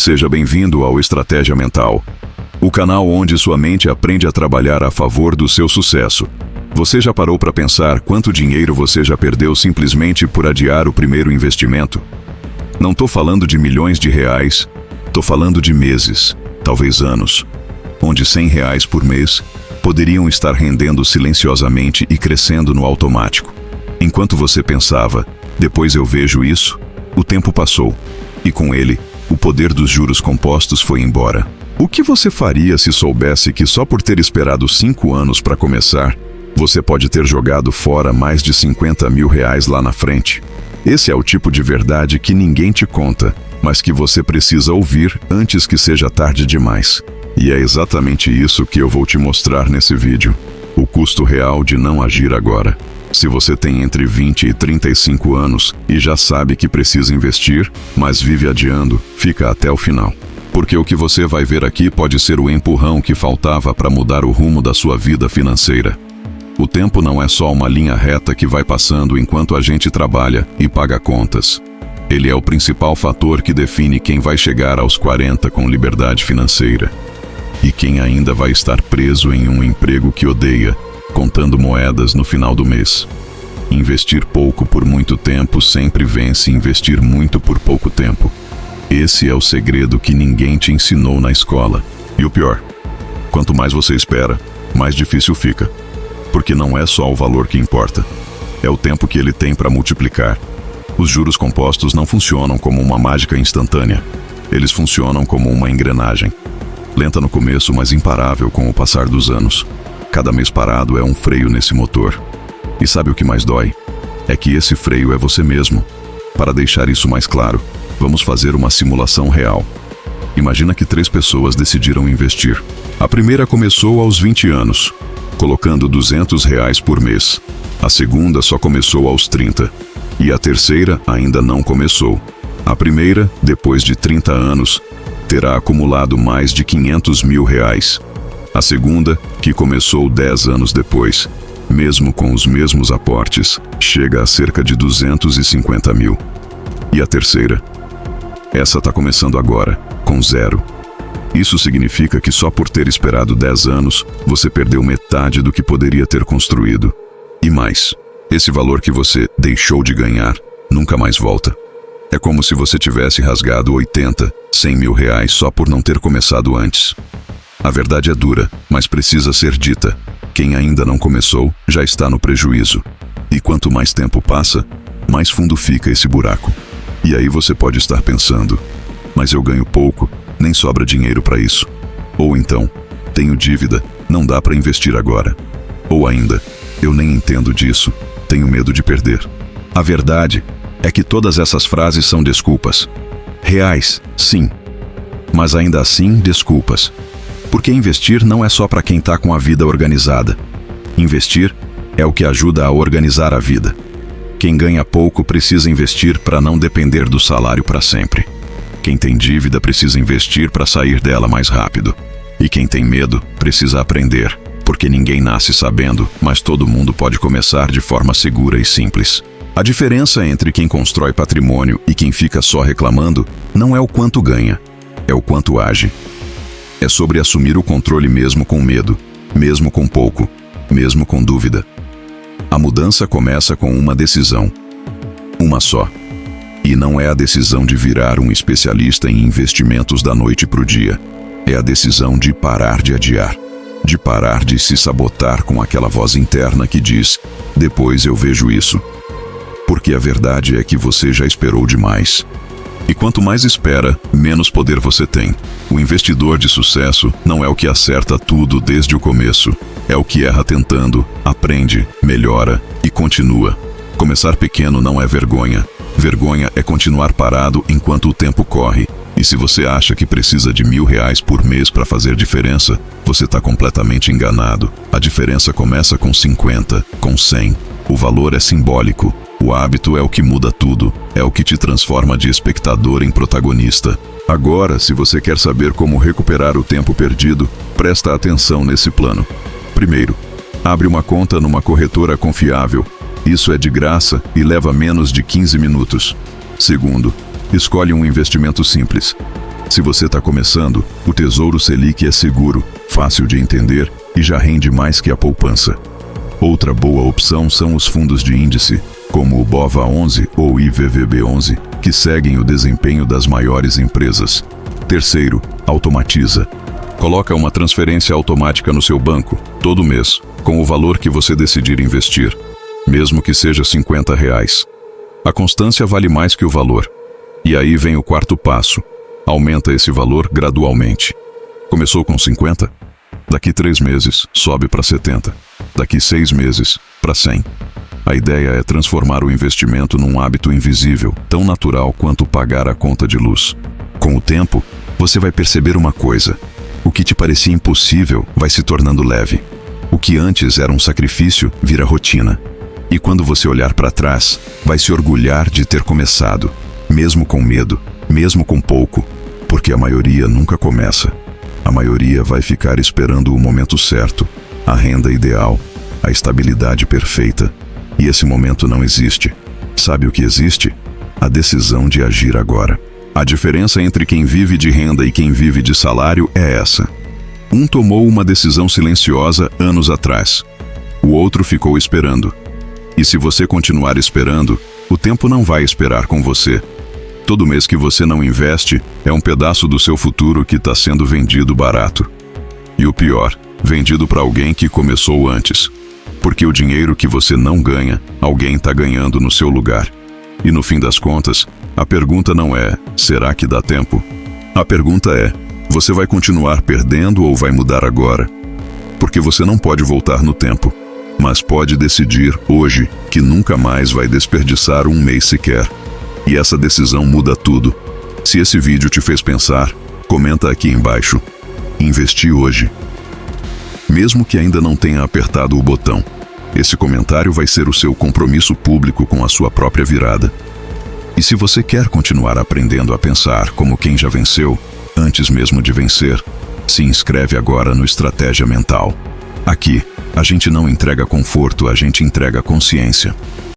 Seja bem-vindo ao Estratégia Mental, o canal onde sua mente aprende a trabalhar a favor do seu sucesso. Você já parou para pensar quanto dinheiro você já perdeu simplesmente por adiar o primeiro investimento? Não tô falando de milhões de reais, tô falando de meses, talvez anos, onde R$ 100 por mês poderiam estar rendendo silenciosamente e crescendo no automático. Enquanto você pensava, depois eu vejo isso, o tempo passou, e com ele, o poder dos juros compostos foi embora. O que você faria se soubesse que só por ter esperado 5 anos para começar, você pode ter jogado fora mais de R$ 50 mil lá na frente? Esse é o tipo de verdade que ninguém te conta, mas que você precisa ouvir antes que seja tarde demais. E é exatamente isso que eu vou te mostrar nesse vídeo. O custo real de não agir agora. Se você tem entre 20 e 35 anos e já sabe que precisa investir, mas vive adiando, fica até o final. Porque o que você vai ver aqui pode ser o empurrão que faltava para mudar o rumo da sua vida financeira. O tempo não é só uma linha reta que vai passando enquanto a gente trabalha e paga contas. Ele é o principal fator que define quem vai chegar aos 40 com liberdade financeira. E quem ainda vai estar preso em um emprego que odeia, contando moedas no final do mês. Investir pouco por muito tempo sempre vence investir muito por pouco tempo. Esse é o segredo que ninguém te ensinou na escola. E o pior, quanto mais você espera, mais difícil fica. Porque não é só o valor que importa, é o tempo que ele tem para multiplicar. Os juros compostos não funcionam como uma mágica instantânea. Eles funcionam como uma engrenagem. Lenta no começo, mas imparável com o passar dos anos. Cada mês parado é um freio nesse motor. E sabe o que mais dói? É que esse freio é você mesmo. Para deixar isso mais claro, vamos fazer uma simulação real. Imagina que 3 pessoas decidiram investir. A primeira começou aos 20 anos, colocando R$ 200 por mês. A segunda só começou aos 30. E a terceira ainda não começou. A primeira, depois de 30 anos, terá acumulado mais de R$ 500 mil. A segunda, que começou 10 anos depois, mesmo com os mesmos aportes, chega a cerca de 250 mil. E a terceira? Essa está começando agora, com 0. Isso significa que só por ter esperado 10 anos, você perdeu metade do que poderia ter construído. E mais, esse valor que você deixou de ganhar nunca mais volta. É como se você tivesse rasgado 80, 100 mil reais só por não ter começado antes. A verdade é dura, mas precisa ser dita. Quem ainda não começou, já está no prejuízo. E quanto mais tempo passa, mais fundo fica esse buraco. E aí você pode estar pensando, mas eu ganho pouco, nem sobra dinheiro para isso. Ou então, tenho dívida, não dá para investir agora. Ou ainda, eu nem entendo disso, tenho medo de perder. A verdade é que todas essas frases são desculpas. Reais, sim. Mas ainda assim, desculpas. Porque investir não é só para quem está com a vida organizada. Investir é o que ajuda a organizar a vida. Quem ganha pouco precisa investir para não depender do salário para sempre. Quem tem dívida precisa investir para sair dela mais rápido. E quem tem medo precisa aprender, porque ninguém nasce sabendo, mas todo mundo pode começar de forma segura e simples. A diferença entre quem constrói patrimônio e quem fica só reclamando não é o quanto ganha, é o quanto age. É sobre assumir o controle mesmo com medo, mesmo com pouco, mesmo com dúvida. A mudança começa com uma decisão. Uma só. E não é a decisão de virar um especialista em investimentos da noite para o dia. É a decisão de parar de adiar. De parar de se sabotar com aquela voz interna que diz: depois eu vejo isso. Porque a verdade é que você já esperou demais. E quanto mais espera, menos poder você tem. O investidor de sucesso não é o que acerta tudo desde o começo. É o que erra tentando, aprende, melhora e continua. Começar pequeno não é vergonha. Vergonha é continuar parado enquanto o tempo corre. E se você acha que precisa de R$ 1.000 por mês para fazer diferença, você está completamente enganado. A diferença começa com 50, com 100. O valor é simbólico. O hábito é o que muda tudo. É o que te transforma de espectador em protagonista. Agora, se você quer saber como recuperar o tempo perdido, presta atenção nesse plano. Primeiro, abre uma conta numa corretora confiável. Isso é de graça e leva menos de 15 minutos. Segundo, escolhe um investimento simples. Se você está começando, o Tesouro Selic é seguro, fácil de entender e já rende mais que a poupança. Outra boa opção são os fundos de índice, como o BOVA11 ou IVVB11, que seguem o desempenho das maiores empresas. Terceiro, automatiza. Coloca uma transferência automática no seu banco, todo mês, com o valor que você decidir investir, mesmo que seja R$50. A constância vale mais que o valor. E aí vem o quarto passo. Aumenta esse valor gradualmente. Começou com 50? Daqui 3 meses, sobe para 70. Daqui 6 meses, para 100. A ideia é transformar o investimento num hábito invisível, tão natural quanto pagar a conta de luz. Com o tempo, você vai perceber uma coisa. O que te parecia impossível vai se tornando leve. O que antes era um sacrifício vira rotina. E quando você olhar para trás, vai se orgulhar de ter começado, mesmo com medo, mesmo com pouco, porque a maioria nunca começa. A maioria vai ficar esperando o momento certo, a renda ideal, a estabilidade perfeita. E esse momento não existe. Sabe o que existe? A decisão de agir agora. A diferença entre quem vive de renda e quem vive de salário é essa. Um tomou uma decisão silenciosa anos atrás. O outro ficou esperando. E se você continuar esperando, o tempo não vai esperar com você. Todo mês que você não investe é um pedaço do seu futuro que está sendo vendido barato. E o pior, vendido para alguém que começou antes. Porque o dinheiro que você não ganha, alguém está ganhando no seu lugar. E no fim das contas, a pergunta não é, será que dá tempo? A pergunta é, você vai continuar perdendo ou vai mudar agora? Porque você não pode voltar no tempo, mas pode decidir hoje que nunca mais vai desperdiçar um mês sequer. E essa decisão muda tudo. Se esse vídeo te fez pensar, comenta aqui embaixo. Investi hoje. Mesmo que ainda não tenha apertado o botão, esse comentário vai ser o seu compromisso público com a sua própria virada. E se você quer continuar aprendendo a pensar como quem já venceu, antes mesmo de vencer, se inscreve agora no Estratégia Mental. Aqui, a gente não entrega conforto, a gente entrega consciência.